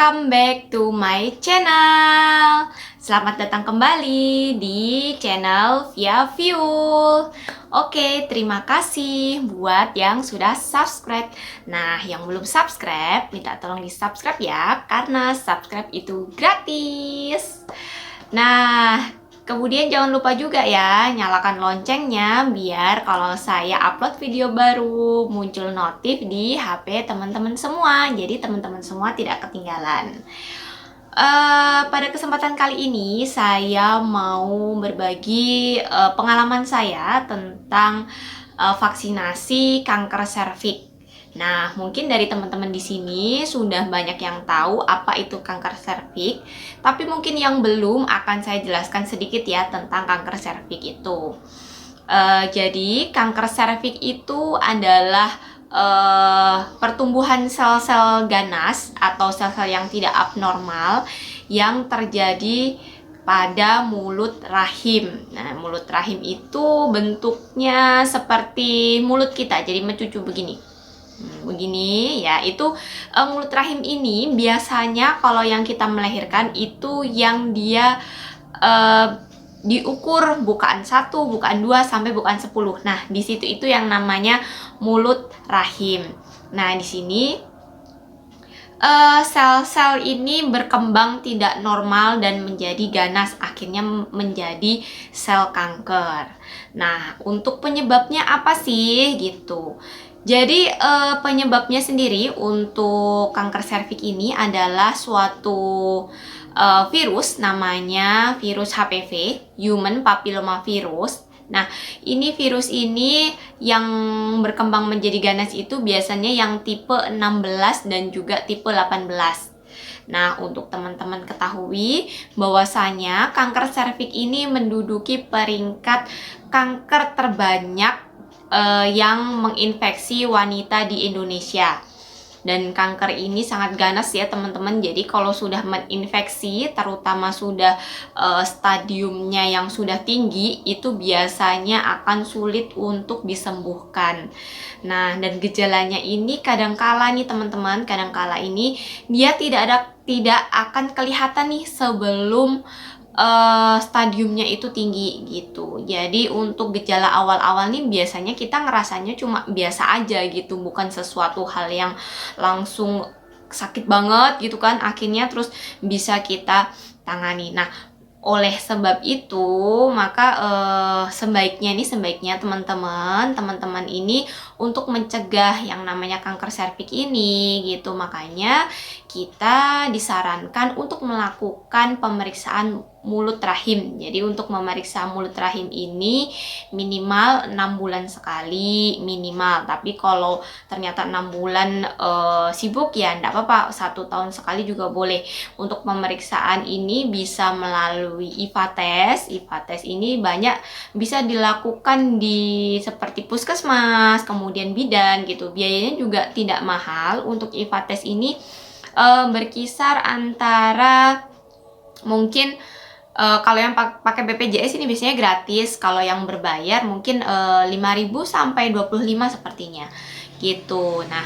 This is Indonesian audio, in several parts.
Welcome back to my channel. Selamat datang kembali di channel Via Fuel. Oke, terima kasih buat yang sudah subscribe. Nah, yang belum subscribe, minta tolong di subscribe ya, karena subscribe itu gratis. Nah, kemudian jangan lupa juga ya, nyalakan loncengnya biar kalau saya upload video baru muncul notif di HP teman-teman semua. Jadi teman-teman semua tidak ketinggalan. Pada kesempatan kali ini saya mau berbagi pengalaman saya tentang vaksinasi kanker serviks. Nah, mungkin dari teman-teman di sini sudah banyak yang tahu apa itu kanker serviks, tapi mungkin yang belum akan saya jelaskan sedikit ya tentang kanker serviks itu. Jadi, kanker serviks itu adalah pertumbuhan sel-sel ganas atau sel-sel yang tidak abnormal yang terjadi pada mulut rahim. Nah, mulut rahim itu bentuknya seperti mulut kita, jadi mencucu begini. Begini ya, itu mulut rahim ini biasanya kalau yang kita melahirkan itu yang dia diukur bukaan 1, bukaan 2 sampai bukaan 10. Nah, di situ itu yang namanya mulut rahim. Nah, di sini sel-sel ini berkembang tidak normal dan menjadi ganas, akhirnya menjadi sel kanker. Nah, untuk penyebabnya apa sih gitu? Jadi penyebabnya sendiri untuk kanker serviks ini adalah suatu virus, namanya virus HPV, Human Papilloma Virus. Nah, ini virus ini yang berkembang menjadi ganas itu biasanya yang tipe 16 dan juga tipe 18. Nah, untuk teman-teman ketahui bahwasanya kanker serviks ini menduduki peringkat kanker terbanyak yang menginfeksi wanita di Indonesia. Dan kanker ini sangat ganas ya teman-teman. Jadi kalau sudah menginfeksi, terutama sudah stadiumnya yang sudah tinggi, itu biasanya akan sulit untuk disembuhkan. Nah, dan gejalanya ini kadangkala nih teman-teman, kadangkala ini dia tidak akan kelihatan nih sebelum stadiumnya itu tinggi gitu. Jadi untuk gejala awal-awal nih biasanya kita ngerasanya cuma biasa aja gitu, bukan sesuatu hal yang langsung sakit banget gitu kan, akhirnya terus bisa kita tangani. Nah, oleh sebab itu maka sebaiknya teman-teman ini untuk mencegah yang namanya kanker serviks ini gitu. Makanya kita disarankan untuk melakukan pemeriksaan mulut rahim. Jadi untuk memeriksa mulut rahim ini minimal 6 bulan sekali minimal. Tapi kalau ternyata 6 bulan sibuk ya enggak apa-apa, 1 tahun sekali juga boleh. Untuk pemeriksaan ini bisa melalui IVA test. IVA test ini banyak bisa dilakukan di seperti puskesmas, kemudian bidan gitu. Biayanya juga tidak mahal. Untuk IVA test ini berkisar antara mungkin kalau yang pakai BPJS ini biasanya gratis, kalau yang berbayar mungkin 5.000 sampai 25 sepertinya gitu. Nah,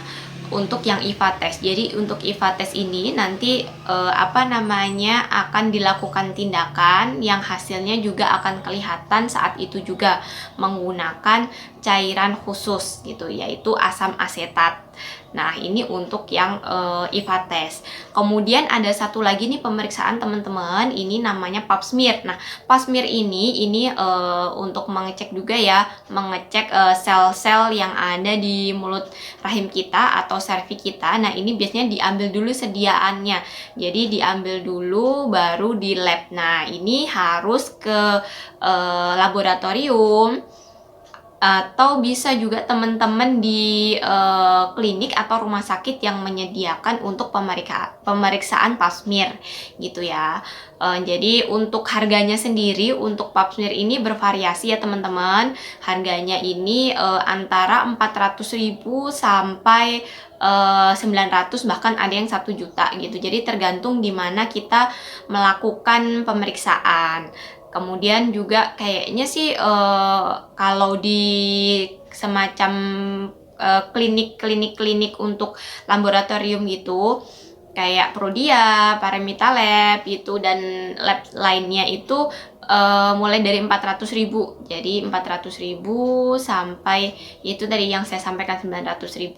untuk yang IVA test. Jadi untuk IVA test ini nanti akan dilakukan tindakan yang hasilnya juga akan kelihatan saat itu juga menggunakan cairan khusus gitu, yaitu asam asetat. Nah, ini untuk yang IVA test. Kemudian ada satu lagi nih pemeriksaan teman-teman, ini namanya pap smear. Nah, pap smear ini untuk mengecek juga ya, mengecek sel-sel yang ada di mulut rahim kita atau serviks kita. Nah, ini biasanya diambil dulu sediaannya. Jadi diambil dulu baru di lab. Nah, ini harus ke laboratorium atau bisa juga teman-teman di klinik atau rumah sakit yang menyediakan untuk pemeriksaan pap smear gitu ya. Jadi untuk harganya sendiri untuk pap smear ini bervariasi ya teman-teman. Harganya ini antara 400.000 sampai 900, bahkan ada yang 1 juta gitu. Jadi tergantung di mana kita melakukan pemeriksaan. Kemudian juga kayaknya sih kalau di semacam klinik untuk laboratorium gitu, kayak Prodia, Paramita Lab itu, dan lab lainnya itu mulai dari 400.000. Jadi 400.000 sampai itu tadi yang saya sampaikan 900.000.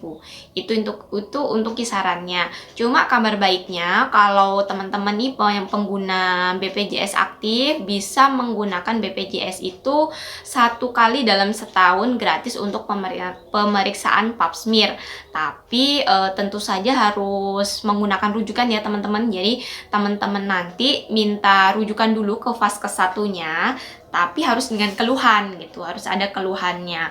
Itu untuk kisarannya. Cuma kabar baiknya kalau teman-teman nih yang pengguna BPJS aktif bisa menggunakan BPJS itu 1 kali dalam setahun gratis untuk pemeriksaan pap smear. Tapi tentu saja harus menggunakan rujukan ya teman-teman. Jadi teman-teman nanti minta rujukan dulu ke vaskes satunya, tapi harus dengan keluhan gitu, harus ada keluhannya.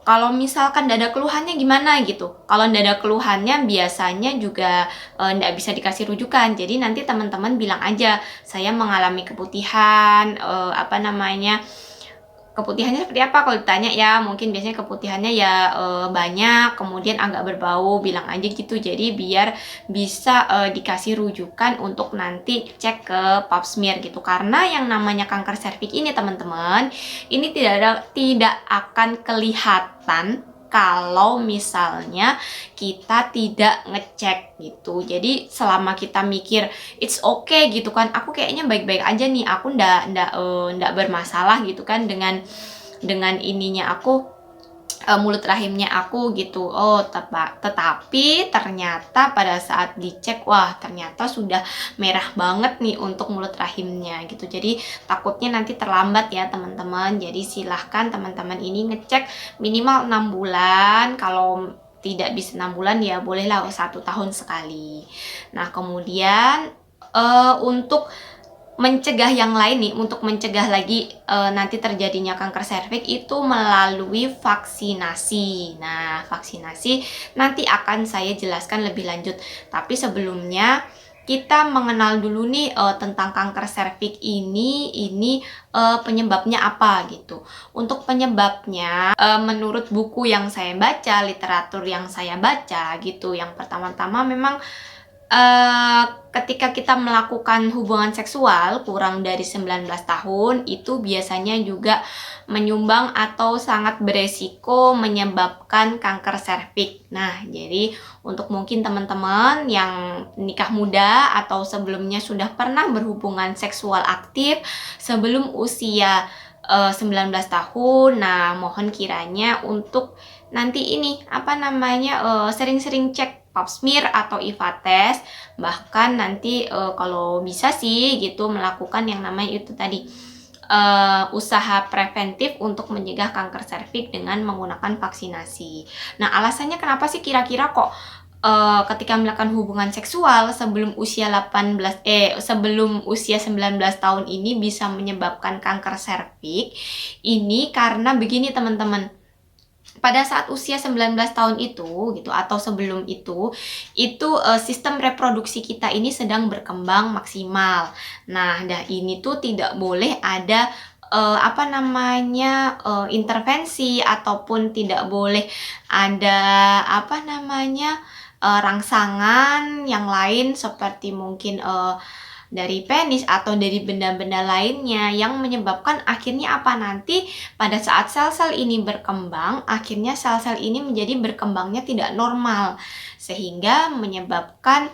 Kalau misalkan tidak ada keluhannya gimana gitu? Kalau tidak ada keluhannya biasanya juga tidak bisa dikasih rujukan. Jadi nanti teman-teman bilang aja, saya mengalami keputihan, keputihannya seperti apa? Kalau ditanya ya mungkin biasanya keputihannya ya banyak, kemudian agak berbau, bilang aja gitu. Jadi biar bisa dikasih rujukan untuk nanti cek ke pap smear gitu. Karena yang namanya kanker serviks ini teman-teman, ini tidak akan kelihatan kalau misalnya kita tidak ngecek gitu. Jadi selama kita mikir it's okay gitu kan, aku kayaknya baik-baik aja nih, aku ndak bermasalah gitu kan dengan ininya aku, mulut rahimnya aku gitu. Tetapi ternyata pada saat dicek, wah ternyata sudah merah banget nih untuk mulut rahimnya gitu. Jadi takutnya nanti terlambat ya teman-teman. Jadi silahkan teman-teman ini ngecek minimal 6 bulan. Kalau tidak bisa 6 bulan ya bolehlah 1 tahun sekali. Nah kemudian untuk mencegah yang lain nih, untuk mencegah lagi nanti terjadinya kanker serviks itu melalui vaksinasi. Nah, vaksinasi nanti akan saya jelaskan lebih lanjut. Tapi sebelumnya kita mengenal dulu nih tentang kanker serviks ini penyebabnya apa gitu. Untuk penyebabnya menurut buku yang saya baca, literatur yang saya baca gitu, yang pertama-tama memang ketika kita melakukan hubungan seksual kurang dari 19 tahun itu biasanya juga menyumbang atau sangat beresiko menyebabkan kanker serviks. Nah, jadi untuk mungkin teman-teman yang nikah muda atau sebelumnya sudah pernah berhubungan seksual aktif sebelum usia 19 tahun, nah mohon kiranya untuk nanti ini sering-sering cek pap smear atau IVA test, bahkan nanti kalau bisa sih gitu melakukan yang namanya itu tadi usaha preventif untuk mencegah kanker serviks dengan menggunakan vaksinasi. Nah, alasannya kenapa sih kira-kira kok ketika melakukan hubungan seksual sebelum usia 19 tahun ini bisa menyebabkan kanker serviks? Ini karena begini teman-teman. Pada saat usia 19 tahun itu gitu atau sebelum itu sistem reproduksi kita ini sedang berkembang maksimal. Nah, ini tuh tidak boleh ada intervensi ataupun tidak boleh ada rangsangan yang lain seperti mungkin dari penis atau dari benda-benda lainnya yang menyebabkan akhirnya nanti pada saat sel-sel ini berkembang, akhirnya sel-sel ini menjadi berkembangnya tidak normal sehingga menyebabkan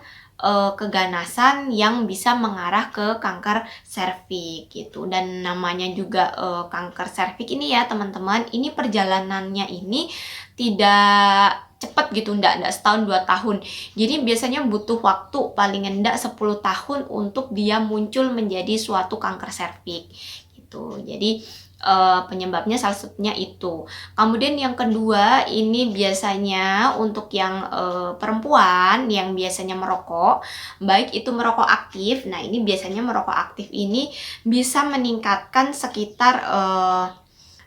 keganasan yang bisa mengarah ke kanker serviks gitu. Dan namanya juga kanker serviks ini ya teman-teman, ini perjalanannya ini tidak cepat gitu, enggak setahun 2 tahun. Jadi biasanya butuh waktu paling enggak 10 tahun untuk dia muncul menjadi suatu kanker serviks gitu. Jadi penyebabnya salah satunya itu. Kemudian yang kedua ini biasanya untuk yang perempuan yang biasanya merokok, baik itu merokok aktif. Nah, ini biasanya merokok aktif ini bisa meningkatkan sekitar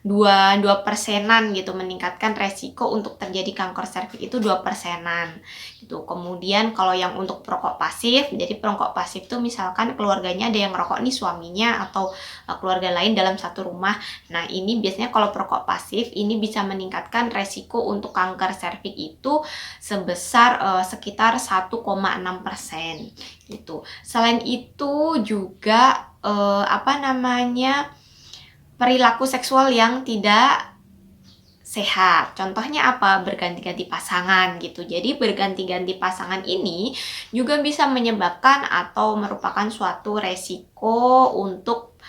2% gitu, meningkatkan resiko untuk terjadi kanker serviks itu 2%-an gitu. Kemudian kalau yang untuk perokok pasif, jadi perokok pasif itu misalkan keluarganya ada yang merokok nih, suaminya atau keluarga lain dalam satu rumah. Nah, ini biasanya kalau perokok pasif ini bisa meningkatkan resiko untuk kanker serviks itu sebesar sekitar 1,6% gitu. Selain itu juga perilaku seksual yang tidak sehat. Contohnya apa? Berganti-ganti pasangan gitu. Jadi berganti-ganti pasangan ini juga bisa menyebabkan atau merupakan suatu resiko untuk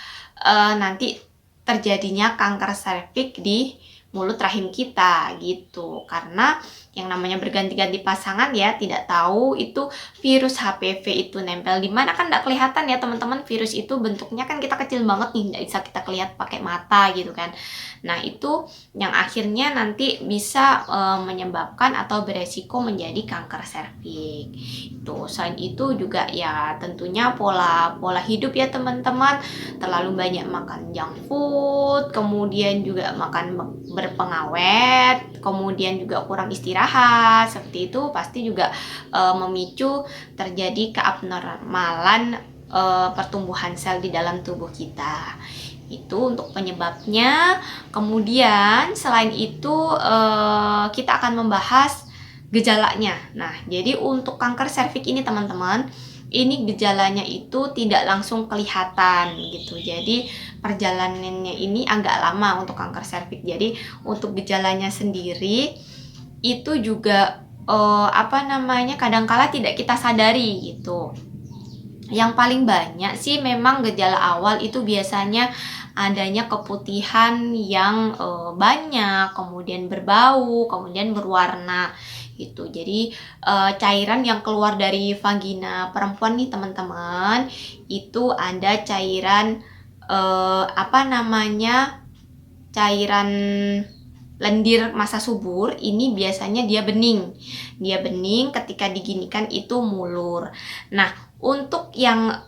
nanti terjadinya kanker serviks di mulut rahim kita gitu. Karena yang namanya berganti-ganti pasangan ya, tidak tahu itu virus HPV itu nempel di mana, kan nggak kelihatan ya teman-teman. Virus itu bentuknya kan kita kecil banget nih, nggak bisa kita lihat pakai mata gitu kan. Nah itu yang akhirnya nanti bisa menyebabkan atau beresiko menjadi kanker serviks. Itu selain itu juga ya tentunya pola hidup ya teman-teman. Terlalu banyak makan junk food, kemudian juga makan berpengawet, kemudian juga kurang istirahat, seperti itu pasti juga memicu terjadi keabnormalan pertumbuhan sel di dalam tubuh kita. Itu untuk penyebabnya. Kemudian selain itu kita akan membahas gejalanya. Nah, jadi untuk kanker serviks ini teman-teman, ini gejalanya itu tidak langsung kelihatan gitu. Jadi perjalanannya ini agak lama untuk kanker serviks. Jadi untuk gejalanya sendiri itu juga kadangkala tidak kita sadari gitu. Yang paling banyak sih memang gejala awal itu biasanya adanya keputihan yang banyak, kemudian berbau, kemudian berwarna gitu. Jadi cairan yang keluar dari vagina perempuan nih teman-teman, itu ada cairan cairan lendir masa subur. Ini biasanya dia bening. Dia bening, ketika diginikan itu mulur. Nah, untuk yang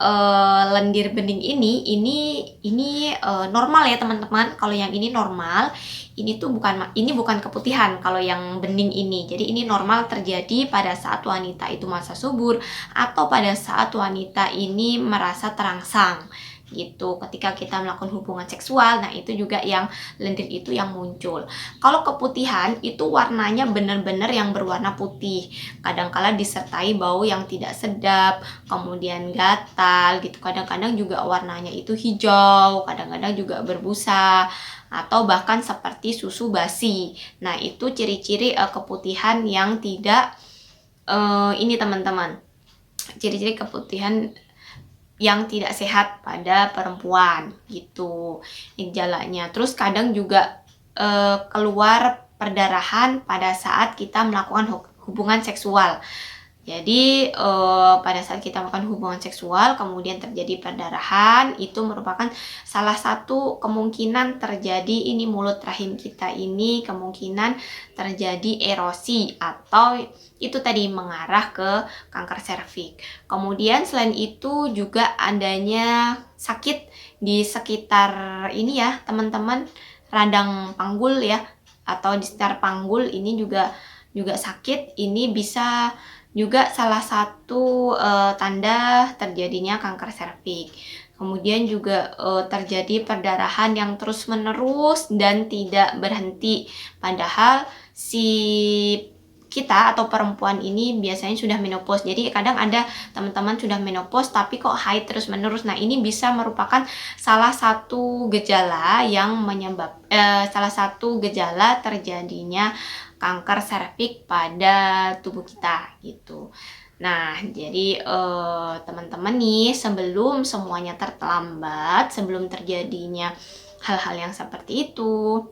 lendir bening ini normal ya teman-teman. Kalau yang ini normal, ini bukan keputihan kalau yang bening ini. Jadi ini normal terjadi pada saat wanita itu masa subur atau pada saat wanita ini merasa terangsang gitu. Ketika kita melakukan hubungan seksual, nah itu juga yang lendir itu yang muncul. Kalau keputihan itu warnanya benar-benar yang berwarna putih, kadangkala disertai bau yang tidak sedap, kemudian gatal gitu. Kadang-kadang juga warnanya itu hijau, kadang-kadang juga berbusa, atau bahkan seperti susu basi. Nah itu ciri-ciri keputihan yang tidak ini teman-teman, ciri-ciri keputihan yang tidak sehat pada perempuan gitu gejalanya. Terus kadang juga keluar perdarahan pada saat kita melakukan hubungan seksual. Jadi pada saat kita melakukan hubungan seksual kemudian terjadi perdarahan, itu merupakan salah satu kemungkinan terjadi ini mulut rahim kita ini kemungkinan terjadi erosi atau itu tadi mengarah ke kanker serviks. Kemudian selain itu juga adanya sakit di sekitar ini ya teman-teman, radang panggul ya, atau di sekitar panggul ini juga sakit. Ini bisa juga salah satu tanda terjadinya kanker serviks. Kemudian juga terjadi perdarahan yang terus-menerus dan tidak berhenti. Padahal si kita atau perempuan ini biasanya sudah menopause. Jadi kadang ada teman-teman sudah menopause tapi kok haid terus-menerus. Nah, ini bisa merupakan salah satu gejala yang salah satu gejala terjadinya kanker serviks pada tubuh kita gitu. Nah, jadi teman-teman nih, sebelum semuanya terlambat, sebelum terjadinya hal-hal yang seperti itu.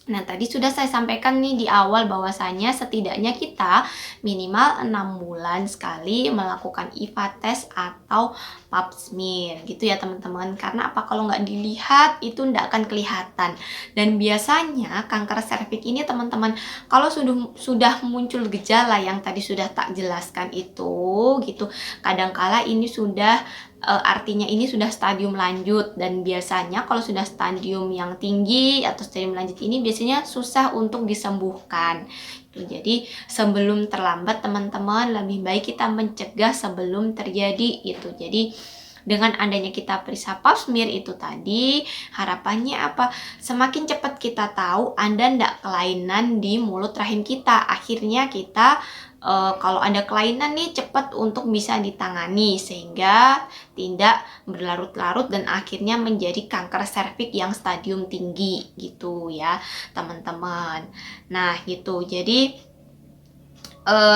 Nah, tadi sudah saya sampaikan nih di awal bahwasanya setidaknya kita minimal 6 bulan sekali melakukan IVA test atau pap smear gitu ya teman-teman. Karena apa? Kalau nggak dilihat itu nggak akan kelihatan. Dan biasanya kanker serviks ini teman-teman, kalau sudah muncul gejala yang tadi sudah tak jelaskan itu gitu, kadangkala ini sudah artinya ini sudah stadium lanjut. Dan biasanya kalau sudah stadium yang tinggi atau stadium lanjut ini biasanya susah untuk disembuhkan. Jadi sebelum terlambat teman-teman, lebih baik kita mencegah sebelum terjadi itu. Jadi dengan adanya kita periksa pap smear itu tadi, harapannya apa? Semakin cepat kita tahu ada ndak kelainan di mulut rahim kita, akhirnya kita kalau ada kelainan nih cepat untuk bisa ditangani sehingga tidak berlarut-larut dan akhirnya menjadi kanker serviks yang stadium tinggi gitu ya teman-teman. Nah gitu, jadi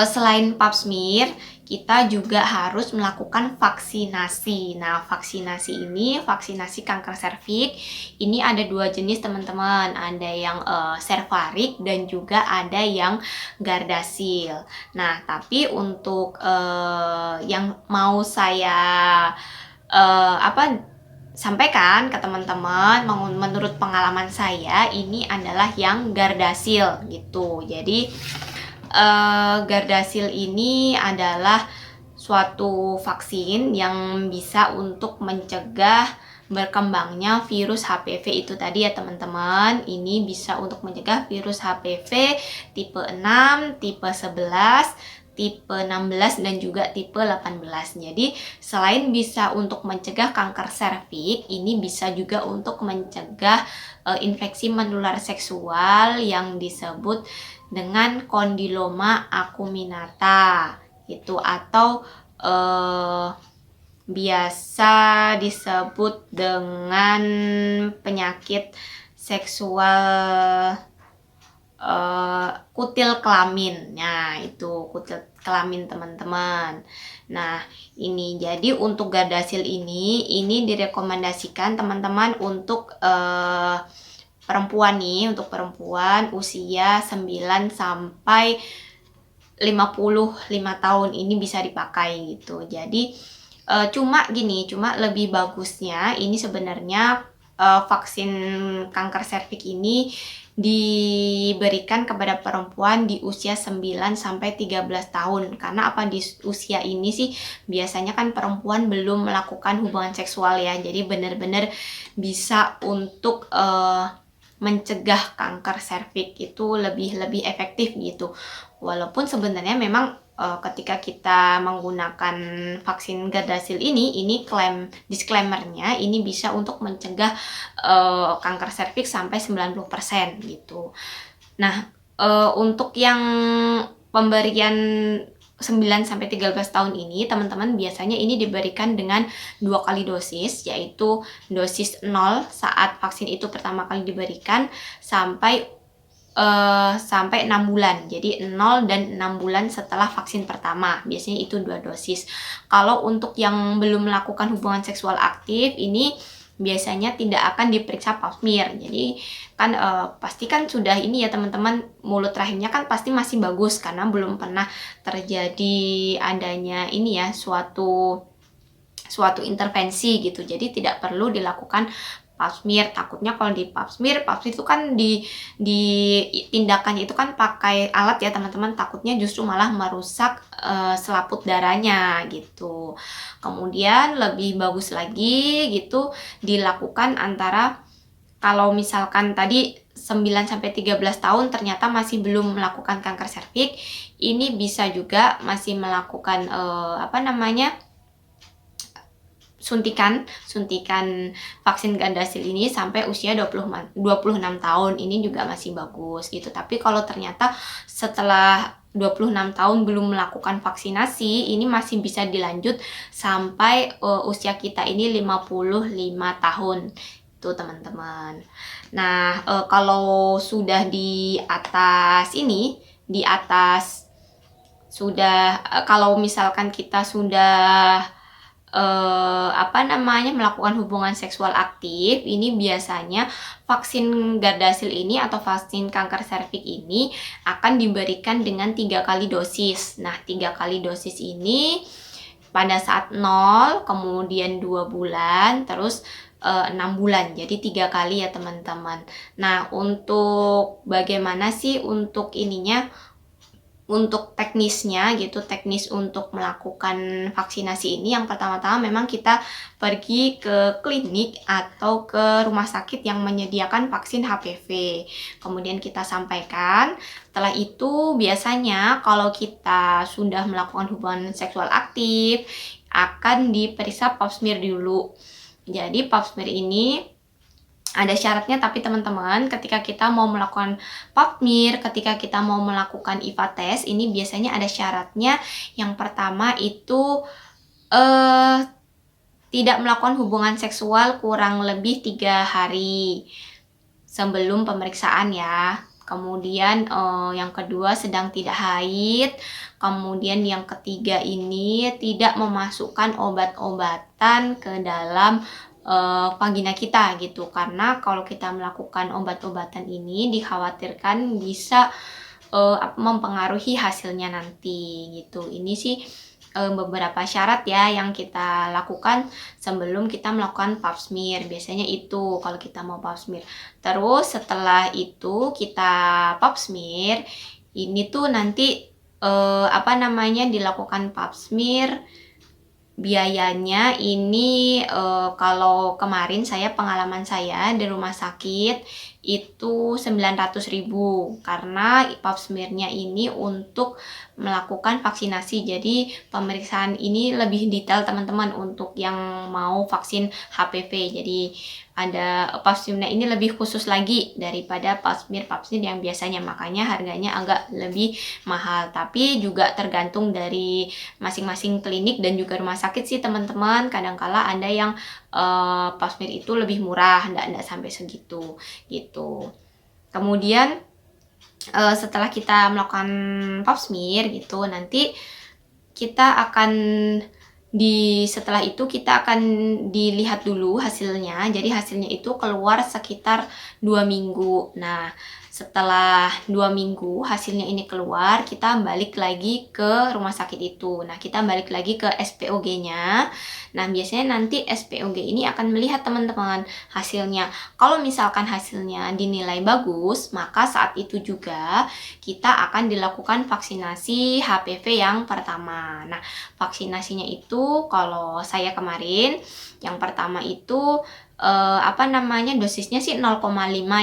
selain pap smear, kita juga harus melakukan vaksinasi. Nah, vaksinasi kanker serviks, ini ada 2 jenis teman-teman. Ada yang Cervarix dan juga ada yang Gardasil. Nah, tapi untuk yang mau saya sampaikan ke teman-teman, menurut pengalaman saya ini adalah yang Gardasil gitu. Jadi Gardasil ini adalah suatu vaksin yang bisa untuk mencegah berkembangnya virus HPV itu tadi ya teman-teman. Ini bisa untuk mencegah virus HPV tipe 6, tipe 11, tipe 16 dan juga tipe 18. Jadi selain bisa untuk mencegah kanker serviks, ini bisa juga untuk mencegah infeksi menular seksual yang disebut dengan kondiloma acuminata gitu, atau biasa disebut dengan penyakit seksual kutil kelamin. Nah, itu kutil kelamin teman-teman. Nah, ini jadi untuk Gardasil ini direkomendasikan teman-teman untuk perempuan nih, untuk perempuan usia 9 sampai 55 tahun ini bisa dipakai gitu. Jadi cuma lebih bagusnya ini sebenarnya vaksin kanker serviks ini diberikan kepada perempuan di usia 9 sampai 13 tahun. Karena di usia ini sih biasanya kan perempuan belum melakukan hubungan seksual ya. Jadi benar-benar bisa untuk mencegah kanker serviks itu lebih efektif gitu. Walaupun sebenarnya memang ketika kita menggunakan vaksin Gardasil ini disclaimernya ini bisa untuk mencegah kanker serviks sampai 90% gitu. Nah, untuk yang pemberian 9 sampai 13 tahun ini teman-teman biasanya ini diberikan dengan 2 kali dosis, yaitu dosis 0 saat vaksin itu pertama kali diberikan sampai 6 bulan. Jadi 0 dan 6 bulan setelah vaksin pertama. Biasanya itu 2 dosis. Kalau untuk yang belum melakukan hubungan seksual aktif ini biasanya tidak akan diperiksa pap smear. Jadi kan pasti kan sudah ini ya teman-teman, mulut rahimnya kan pasti masih bagus karena belum pernah terjadi adanya ini ya suatu intervensi gitu. Jadi tidak perlu dilakukan pap smear. Takutnya kalau di pap smear itu kan di tindakannya itu kan pakai alat ya teman-teman, takutnya justru malah merusak selaput darahnya gitu. Kemudian lebih bagus lagi gitu dilakukan antara, kalau misalkan tadi 9 sampai 13 tahun ternyata masih belum melakukan kanker serviks, ini bisa juga masih melakukan suntikan vaksin Gardasil ini sampai usia 26 tahun. Ini juga masih bagus gitu. Tapi kalau ternyata setelah 26 tahun belum melakukan vaksinasi, ini masih bisa dilanjut sampai usia kita ini 55 tahun. Itu teman-teman. Nah, kalau sudah di atas sudah kalau misalkan kita sudah melakukan hubungan seksual aktif, ini biasanya vaksin Gardasil ini atau vaksin kanker serviks ini akan diberikan dengan 3 kali dosis. Nah, 3 kali dosis ini pada saat 0, kemudian 2 bulan, terus 6 bulan. Jadi 3 kali ya teman-teman. Nah, untuk bagaimana sih untuk teknisnya gitu, teknis untuk melakukan vaksinasi ini, yang pertama-tama memang kita pergi ke klinik atau ke rumah sakit yang menyediakan vaksin HPV. Kemudian kita sampaikan. Setelah itu biasanya kalau kita sudah melakukan hubungan seksual aktif akan diperiksa pap smear dulu. Jadi pap smear ini Ada syaratnya, tapi teman-teman ketika kita mau melakukan pap smear, ketika kita mau melakukan IVA test, ini biasanya ada syaratnya. Yang pertama itu tidak melakukan hubungan seksual kurang lebih 3 hari sebelum pemeriksaan ya. Kemudian yang kedua sedang tidak haid. Kemudian yang ketiga ini tidak memasukkan obat-obatan ke dalam vagina kita gitu, karena kalau kita melakukan obat-obatan ini dikhawatirkan bisa mempengaruhi hasilnya nanti gitu. Ini sih beberapa syarat ya yang kita lakukan sebelum kita melakukan pap smear. Biasanya itu kalau kita mau pap smear. Terus setelah itu kita pap smear, ini tuh nanti dilakukan pap smear. Biayanya ini kalau kemarin pengalaman saya di rumah sakit itu 900.000, karena pap smear-nya ini untuk melakukan vaksinasi. Jadi pemeriksaan ini lebih detail teman-teman untuk yang mau vaksin HPV. Jadi ada pap smear ini lebih khusus lagi daripada pap smear yang biasanya, makanya harganya agak lebih mahal. Tapi juga tergantung dari masing-masing klinik dan juga rumah sakit sih teman-teman. Kadangkala ada yang pap smear itu lebih murah, enggak sampai segitu gitu. Kemudian setelah kita melakukan pap smear gitu, nanti kita akan setelah itu kita akan dilihat dulu hasilnya. Jadi hasilnya itu keluar sekitar 2 minggu. Nah, setelah 2 minggu hasilnya ini keluar, kita balik lagi ke rumah sakit itu. Nah, kita balik lagi ke SPOG-nya. Nah, biasanya nanti SPOG ini akan melihat teman-teman hasilnya. Kalau misalkan hasilnya dinilai bagus, maka saat itu juga kita akan dilakukan vaksinasi HPV yang pertama. Nah, vaksinasinya itu kalau saya kemarin yang pertama itu dosisnya sih 0,5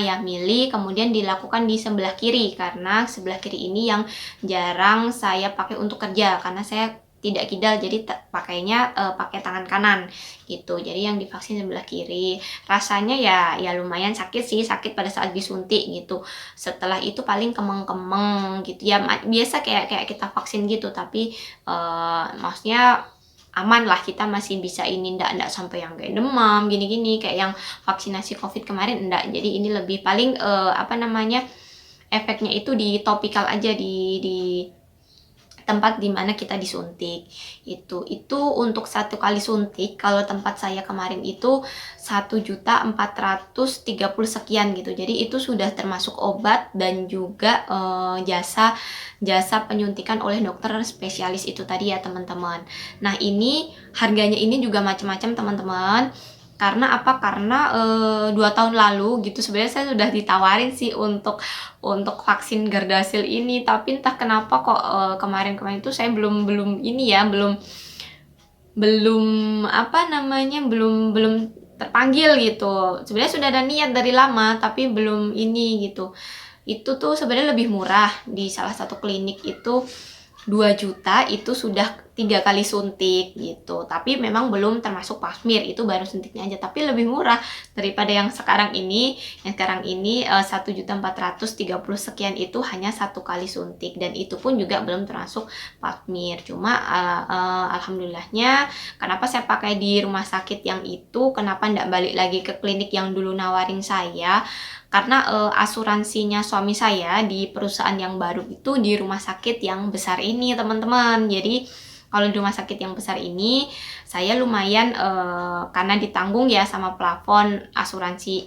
ya mili, kemudian dilakukan di sebelah kiri, karena sebelah kiri ini yang jarang saya pakai untuk kerja karena saya tidak kidal, jadi pakainya pakai tangan kanan gitu. Jadi yang divaksin sebelah kiri. Rasanya ya lumayan sakit sih, sakit pada saat disuntik gitu. Setelah itu paling kemeng-kemeng gitu ya, biasa kayak kita vaksin gitu, tapi maksudnya aman lah, kita masih bisa ini, ndak sampai yang kayak demam gini-gini kayak yang vaksinasi COVID kemarin, ndak. Jadi ini lebih paling efeknya itu di topikal aja, di tempat dimana kita disuntik. Itu untuk 1 kali suntik, kalau tempat saya kemarin itu 1.430 sekian gitu. Jadi itu sudah termasuk obat dan juga jasa penyuntikan oleh dokter spesialis itu tadi ya teman-teman. Nah, ini harganya ini juga macam-macam teman-teman. Karena apa? Karena 2 tahun lalu gitu sebenarnya saya sudah ditawarin sih untuk vaksin Gardasil ini, tapi entah kenapa kok kemarin itu saya belum ini ya, belum terpanggil gitu. Sebenarnya sudah ada niat dari lama tapi belum ini gitu. Itu tuh sebenarnya lebih murah, di salah satu klinik itu 2 juta itu sudah 3 kali suntik gitu. Tapi memang belum termasuk pap smear, itu baru suntiknya aja, tapi lebih murah daripada yang sekarang ini. Yang sekarang ini 1.430 sekian itu hanya 1 kali suntik, dan itu pun juga belum termasuk pap smear. Cuma alhamdulillahnya kenapa saya pakai di rumah sakit yang itu, kenapa ndak balik lagi ke klinik yang dulu nawarin saya, karena asuransinya suami saya di perusahaan yang baru itu di rumah sakit yang besar ini teman-teman. Jadi kalau di rumah sakit yang besar ini saya lumayan karena ditanggung ya sama plafon asuransi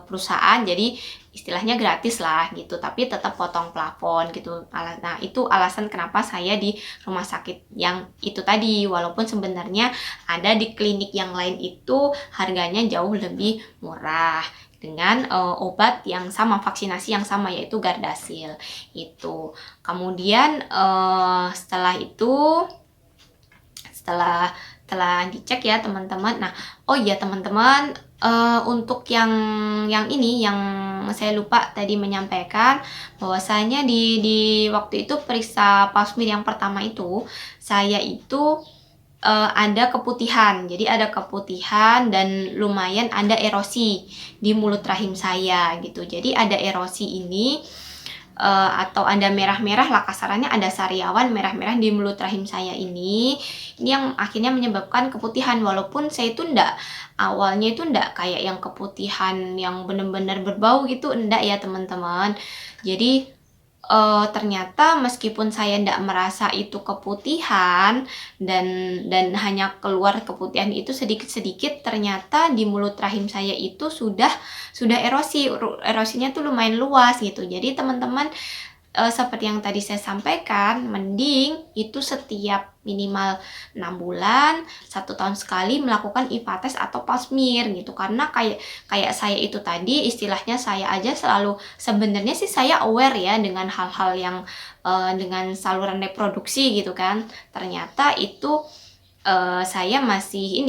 perusahaan, jadi istilahnya gratis lah gitu, tapi tetap potong plafon gitu. Nah, itu alasan kenapa saya di rumah sakit yang itu tadi, walaupun sebenarnya ada di klinik yang lain itu harganya jauh lebih murah dengan obat yang sama, vaksinasi yang sama, yaitu Gardasil itu. Kemudian setelah dicek ya teman-teman. Nah, oh iya teman-teman, untuk yang ini yang saya lupa tadi menyampaikan bahwasanya di waktu itu periksa pap smear yang pertama itu saya itu ada keputihan. Jadi ada keputihan dan lumayan ada erosi di mulut rahim saya gitu. Jadi ada erosi ini atau ada merah-merah lah, kasarannya ada sariawan merah-merah di mulut rahim saya ini yang akhirnya menyebabkan keputihan, walaupun saya itu awalnya itu ndak kayak yang keputihan yang benar-benar berbau gitu, ndak ya teman-teman. Jadi ternyata meskipun saya ndak merasa itu keputihan dan hanya keluar keputihan itu sedikit-sedikit, ternyata di mulut rahim saya itu sudah erosinya tuh lumayan luas gitu. Jadi teman-teman, seperti yang tadi saya sampaikan, mending itu setiap minimal 6 bulan, 1 tahun sekali melakukan IPA test atau pap smear gitu. Karena kayak saya itu tadi, istilahnya saya aja selalu, sebenarnya sih saya aware ya dengan hal-hal yang dengan saluran reproduksi gitu kan. Ternyata itu saya masih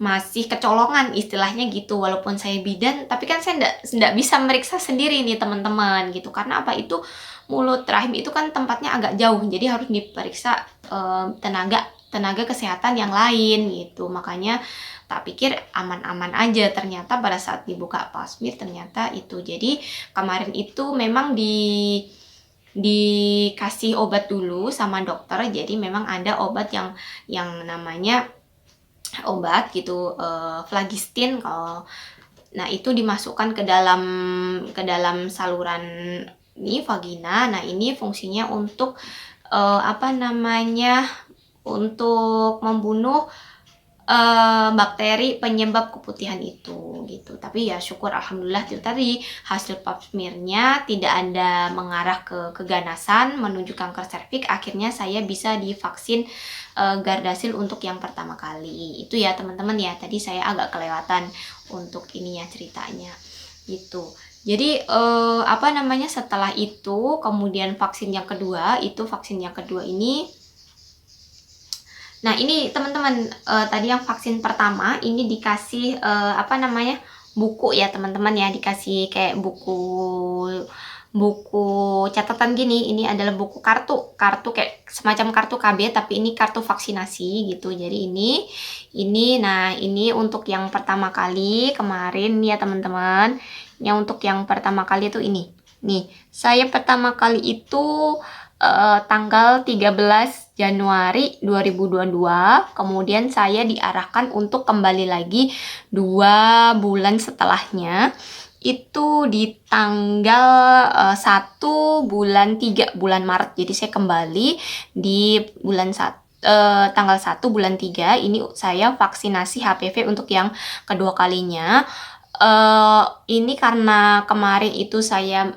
masih kecolongan istilahnya gitu, walaupun saya bidan, tapi kan saya ndak bisa meriksa sendiri nih teman-teman gitu. Karena apa, itu mulut rahim itu kan tempatnya agak jauh, jadi harus diperiksa tenaga kesehatan yang lain gitu. Makanya tak pikir aman-aman aja, ternyata pada saat dibuka pap smear ternyata itu. Jadi kemarin itu memang dikasih obat dulu sama dokter. Jadi memang ada obat yang namanya obat gitu, phlogistin kalau. Nah, itu dimasukkan ke dalam saluran ini vagina. Nah, ini fungsinya untuk untuk membunuh bakteri penyebab keputihan itu gitu. Tapi ya syukur alhamdulillah itu tadi hasil pap smear-nya tidak ada mengarah ke keganasan menuju kanker serviks. Akhirnya saya bisa divaksin Gardasil untuk yang pertama kali. Itu ya teman-teman ya, tadi saya agak kelewatan untuk ininya ceritanya gitu. Jadi setelah itu kemudian vaksin yang kedua ini. Nah, ini teman-teman, tadi yang vaksin pertama ini dikasih buku ya teman-teman ya, dikasih kayak buku catatan gini. Ini adalah buku kartu kayak semacam kartu KB, tapi ini kartu vaksinasi gitu. Jadi ini untuk yang pertama kali kemarin ya teman-teman. Yang untuk yang pertama kali itu ini. Nih, saya pertama kali itu tanggal 13 Januari 2022, kemudian saya diarahkan untuk kembali lagi 2 bulan setelahnya, itu di tanggal 1 bulan 3 bulan Maret. Jadi saya kembali di tanggal 1 bulan 3 ini saya vaksinasi HPV untuk yang kedua kalinya. Ini karena kemarin itu saya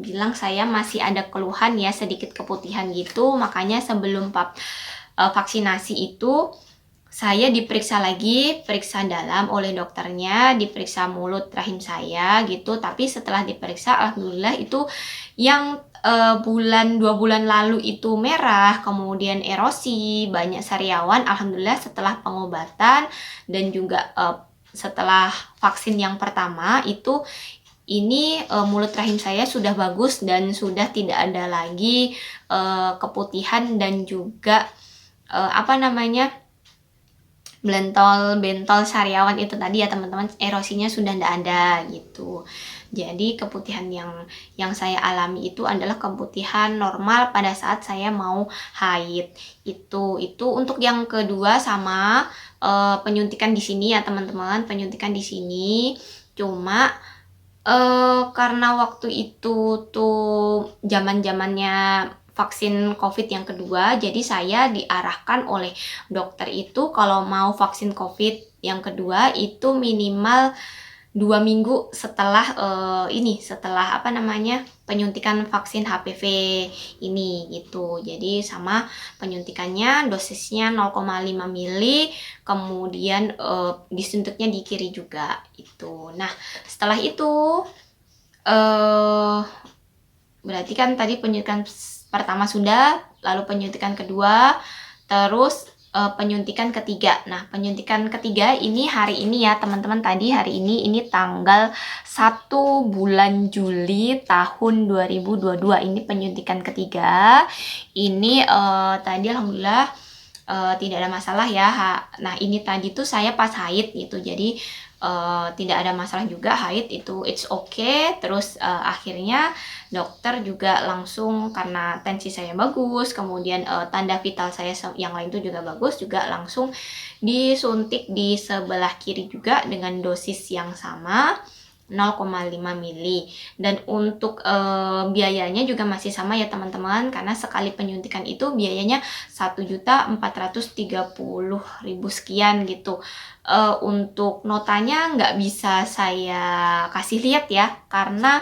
bilang saya masih ada keluhan ya, sedikit keputihan gitu, makanya sebelum vaksinasi itu saya diperiksa lagi, periksa dalam oleh dokternya, diperiksa mulut rahim saya gitu. Tapi setelah diperiksa alhamdulillah itu yang 2 bulan lalu itu merah, kemudian erosi, banyak sariawan, alhamdulillah setelah pengobatan dan juga setelah vaksin yang pertama itu mulut rahim saya sudah bagus dan sudah tidak ada lagi keputihan dan juga bentol sariawan itu tadi ya teman-teman, erosinya sudah tidak ada gitu. Jadi keputihan yang saya alami itu adalah keputihan normal pada saat saya mau haid. Itu untuk yang kedua sama penyuntikan di sini ya teman-teman, penyuntikan di sini. Cuma karena waktu itu tuh zaman-zamannya vaksin COVID yang kedua, jadi saya diarahkan oleh dokter itu kalau mau vaksin COVID yang kedua itu minimal 2 minggu setelah penyuntikan vaksin HPV ini gitu. Jadi sama penyuntikannya dosisnya 0,5 mili, kemudian disuntiknya di kiri juga itu. Nah, setelah itu berarti kan tadi penyuntikan pertama sudah, lalu penyuntikan kedua, terus penyuntikan ketiga. Nah, penyuntikan ketiga ini hari ini ya teman-teman, tadi hari ini tanggal 1 bulan Juli tahun 2022 ini penyuntikan ketiga. Ini tadi alhamdulillah tidak ada masalah ya. Nah ini tadi tuh saya pas haid gitu, jadi tidak ada masalah juga, haid itu it's okay. Terus akhirnya dokter juga langsung, karena tensi saya bagus, kemudian tanda vital saya yang lain tuh juga bagus, juga langsung disuntik di sebelah kiri juga dengan dosis yang sama 0,5 mili. Dan untuk biayanya juga masih sama ya teman-teman, karena sekali penyuntikan itu biayanya 1.430.000 sekian gitu. Untuk notanya nggak bisa saya kasih lihat ya, karena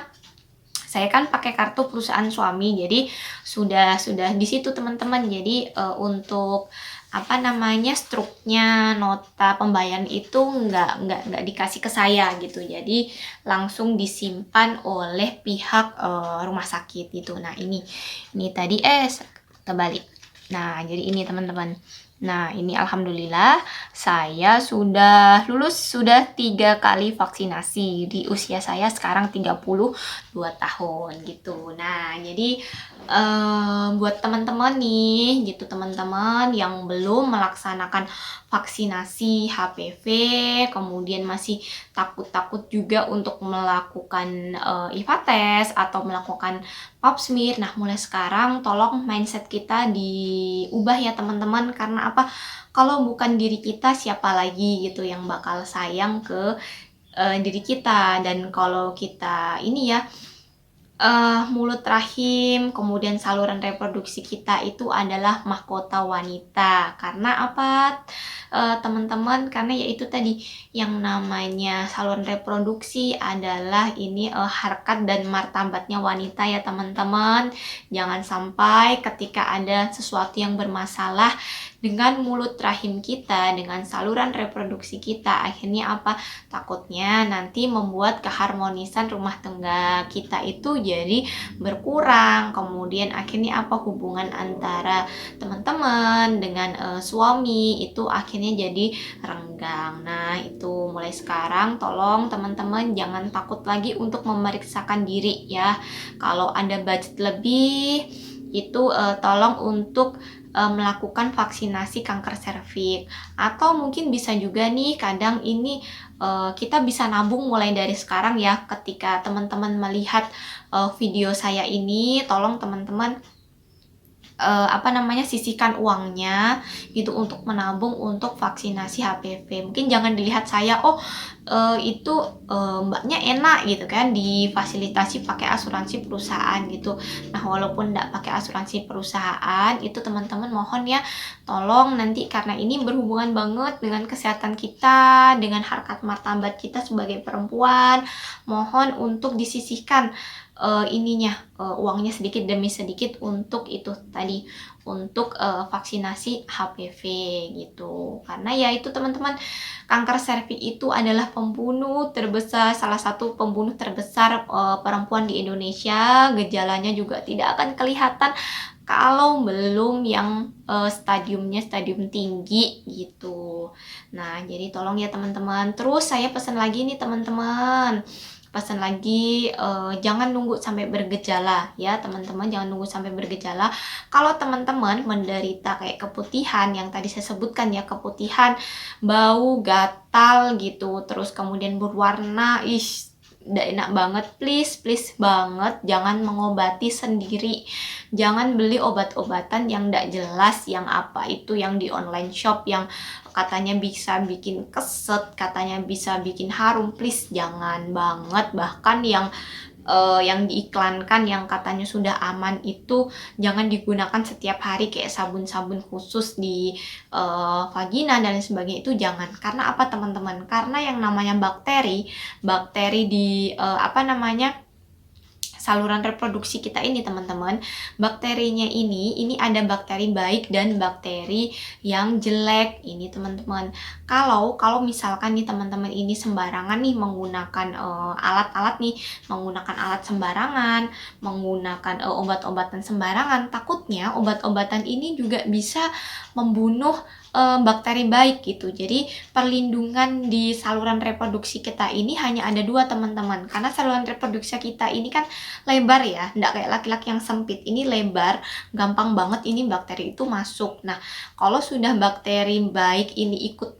saya kan pakai kartu perusahaan suami, jadi sudah di situ teman-teman. Jadi untuk apa namanya, struknya nota pembayaran itu nggak dikasih ke saya gitu, jadi langsung disimpan oleh pihak rumah sakit gitu. Nah ini tadi kebalik. Nah jadi ini teman-teman. Nah ini alhamdulillah saya sudah lulus, sudah 3 kali vaksinasi di usia saya sekarang 32 tahun gitu. Nah jadi buat teman-teman nih gitu, teman-teman yang belum melaksanakan vaksinasi HPV, kemudian masih takut-takut juga untuk melakukan IVA test atau melakukan pap smear. Nah mulai sekarang tolong mindset kita diubah ya teman-teman, karena apa? Kalau bukan diri kita, siapa lagi gitu yang bakal sayang ke diri kita. Dan kalau kita ini ya, mulut rahim, kemudian saluran reproduksi kita itu adalah mahkota wanita. Karena apa teman-teman? Karena yaitu tadi, yang namanya saluran reproduksi adalah ini harkat dan martabatnya wanita ya teman-teman. Jangan sampai ketika ada sesuatu yang bermasalah dengan mulut rahim kita, dengan saluran reproduksi kita, akhirnya apa? Takutnya nanti membuat keharmonisan rumah tangga kita itu jadi berkurang. Kemudian akhirnya apa? Hubungan antara teman-teman dengan suami itu akhirnya jadi renggang. Nah itu mulai sekarang tolong teman-teman jangan takut lagi untuk memeriksakan diri ya. Kalau ada budget lebih itu tolong untuk melakukan vaksinasi kanker serviks. Atau mungkin bisa juga nih, kadang ini kita bisa nabung mulai dari sekarang ya. Ketika teman-teman melihat video saya ini, tolong teman-teman sisihkan uangnya gitu untuk menabung untuk vaksinasi HPV. Mungkin jangan dilihat saya, itu mbaknya enak gitu kan, difasilitasi pakai asuransi perusahaan gitu. Nah walaupun nggak pakai asuransi perusahaan itu teman-teman mohon ya, tolong nanti, karena ini berhubungan banget dengan kesehatan kita, dengan harkat martabat kita sebagai perempuan, mohon untuk disisihkan uangnya sedikit demi sedikit untuk itu tadi, untuk vaksinasi HPV gitu. Karena ya itu teman-teman, kanker serviks itu adalah pembunuh terbesar, salah satu pembunuh terbesar perempuan di Indonesia. Gejalanya juga tidak akan kelihatan kalau belum yang stadium tinggi gitu. Nah jadi tolong ya teman-teman. Terus saya pesan lagi nih teman-teman, jangan nunggu sampai bergejala ya teman-teman, jangan nunggu sampai bergejala. Kalau teman-teman menderita kayak keputihan yang tadi saya sebutkan ya, keputihan, bau, gatal gitu, terus kemudian berwarna, udah enak banget, please banget jangan mengobati sendiri. Jangan beli obat-obatan yang tidak jelas, yang apa itu yang di online shop yang katanya bisa bikin keset, katanya bisa bikin harum. Please jangan banget. Bahkan yang diiklankan yang katanya sudah aman itu jangan digunakan setiap hari, kayak sabun-sabun khusus di vagina dan sebagainya, itu jangan. Karena apa teman-teman? Karena yang namanya bakteri di saluran reproduksi kita ini teman-teman, bakterinya ini ada bakteri baik dan bakteri yang jelek ini teman-teman. Kalau misalkan nih teman-teman ini sembarangan nih menggunakan alat-alat nih, menggunakan alat sembarangan, menggunakan obat-obatan sembarangan, takutnya obat-obatan ini juga bisa membunuh bakteri baik gitu. Jadi perlindungan di saluran reproduksi kita ini hanya ada dua teman-teman, karena saluran reproduksi kita ini kan lebar ya, nggak kayak laki-laki yang sempit. Ini lebar, gampang banget ini bakteri itu masuk. Nah, kalau sudah bakteri baik ini ikut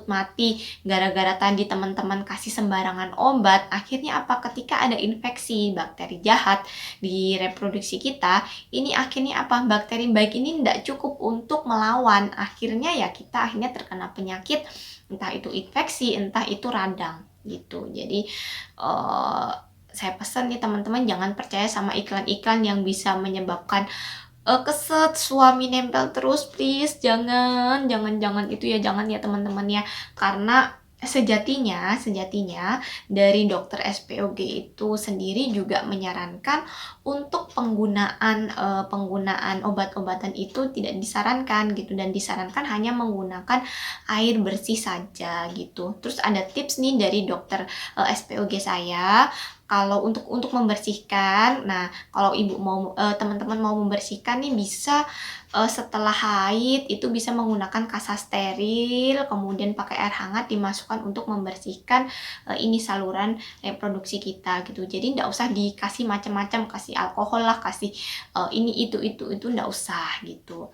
mati gara-gara tadi teman-teman kasih sembarangan obat, akhirnya apa? Ketika ada infeksi bakteri jahat di reproduksi kita, ini akhirnya apa? Bakteri baik ini tidak cukup untuk melawan. Akhirnya ya kita akhirnya terkena penyakit, entah itu infeksi, entah itu radang gitu. Jadi saya pesan nih teman-teman, jangan percaya sama iklan-iklan yang bisa menyebabkan keset suami nempel terus, please jangan itu ya, jangan ya teman-teman ya, karena sejatinya dari dokter SPOG itu sendiri juga menyarankan untuk penggunaan obat-obatan itu tidak disarankan gitu, dan disarankan hanya menggunakan air bersih saja gitu. Terus ada tips nih dari dokter SPOG saya, kalau untuk membersihkan. Nah, kalau ibu mau teman-teman mau membersihkan nih, bisa setelah haid itu bisa menggunakan kasa steril, kemudian pakai air hangat dimasukkan untuk membersihkan ini saluran reproduksi kita gitu. Jadi nggak usah dikasih macam-macam, kasih alkohol lah, kasih ini itu nggak usah gitu.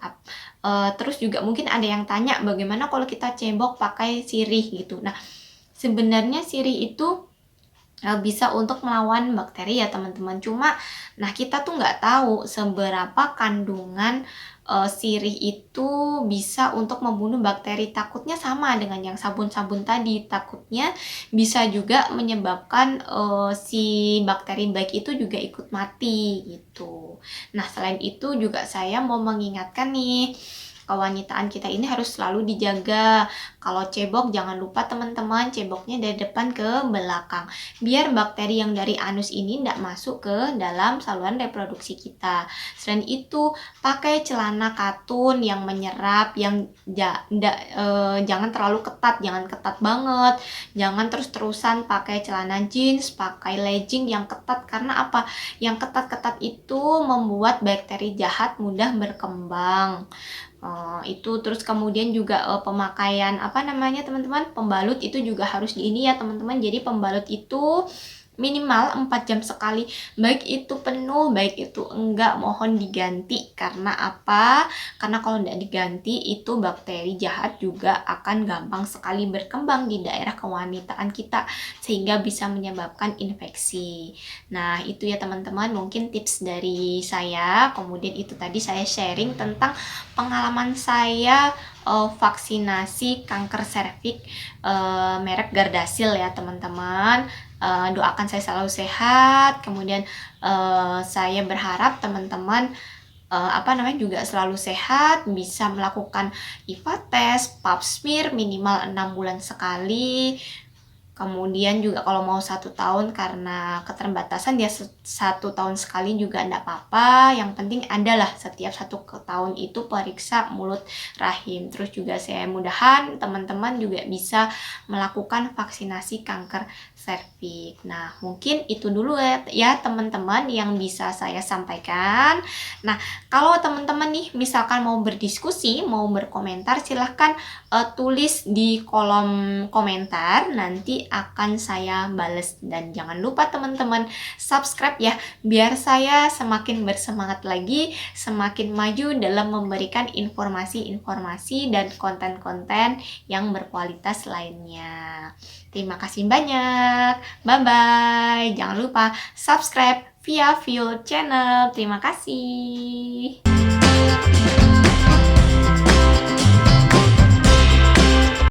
Terus juga mungkin ada yang tanya bagaimana kalau kita cebok pakai sirih gitu. Nah, sebenarnya sirih itu bisa untuk melawan bakteri ya teman-teman. Cuma nah kita tuh nggak tahu seberapa kandungan sirih itu bisa untuk membunuh bakteri. Takutnya sama dengan yang sabun-sabun tadi, takutnya bisa juga menyebabkan si bakteri baik itu juga ikut mati gitu. Nah, selain itu juga saya mau mengingatkan nih, kewanitaan kita ini harus selalu dijaga. Kalau cebok, jangan lupa teman-teman, ceboknya dari depan ke belakang, biar bakteri yang dari anus ini tidak masuk ke dalam saluran reproduksi kita. Selain itu, pakai celana katun yang menyerap, yang jangan terlalu ketat, jangan ketat banget, jangan terus-terusan pakai celana jeans, pakai legging yang ketat. Karena apa? Yang ketat-ketat itu membuat bakteri jahat mudah berkembang. Itu terus kemudian juga pemakaian apa namanya teman-teman, pembalut itu juga harus di ini ya teman-teman. Jadi pembalut itu minimal 4 jam sekali, baik itu penuh baik itu enggak, mohon diganti. Karena apa? Karena kalau tidak diganti itu bakteri jahat juga akan gampang sekali berkembang di daerah kewanitaan kita, sehingga bisa menyebabkan infeksi. Nah, itu ya teman-teman, mungkin tips dari saya. Kemudian itu tadi saya sharing tentang pengalaman saya vaksinasi kanker serviks merek Gardasil ya teman-teman. Doakan saya selalu sehat. Kemudian saya berharap teman-teman juga selalu sehat, bisa melakukan IVA test, pap smear minimal 6 bulan sekali. Kemudian juga kalau mau 1 tahun karena keterbatasan ya 1 tahun sekali juga enggak apa-apa. Yang penting adalah setiap 1 tahun itu periksa mulut rahim. Terus juga saya mudahan teman-teman juga bisa melakukan vaksinasi kanker serviks. Nah, mungkin itu dulu ya teman-teman yang bisa saya sampaikan. Nah, kalau teman-teman nih misalkan mau berdiskusi, mau berkomentar, silahkan tulis di kolom komentar, nanti akan saya bales. Dan jangan lupa teman-teman subscribe ya, biar saya semakin bersemangat lagi, semakin maju dalam memberikan informasi-informasi dan konten-konten yang berkualitas lainnya. Terima kasih banyak, bye bye. Jangan lupa subscribe via View Channel. Terima kasih.